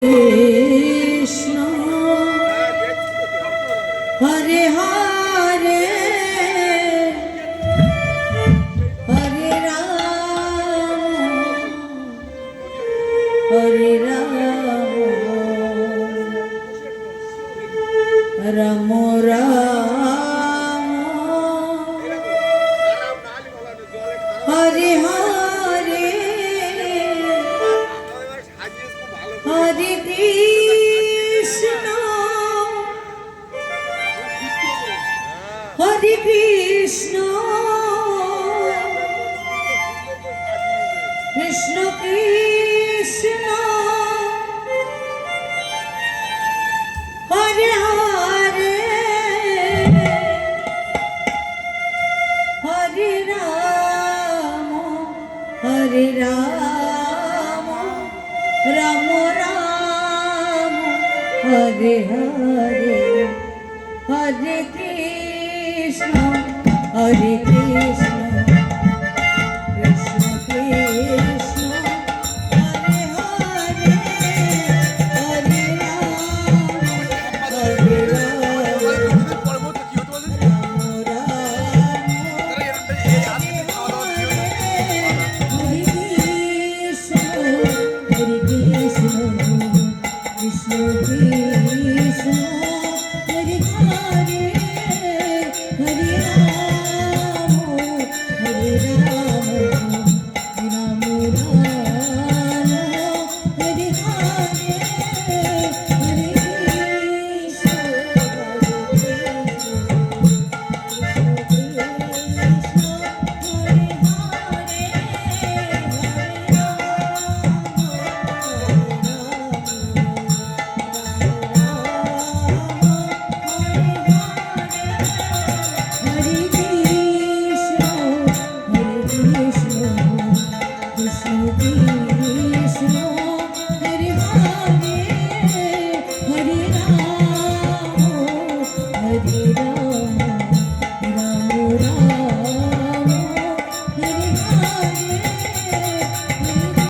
Krishna Hare Hare Hare Ram Ram Ram Hare Hare Hare Krishna Hare Krishna Krishna Krishna Hare Hare Hare Ram Ram Ram Hare Hare Hare Krishna Hare Krishna Krishna Krishna Hare Hare Hare Ram Hare Krishna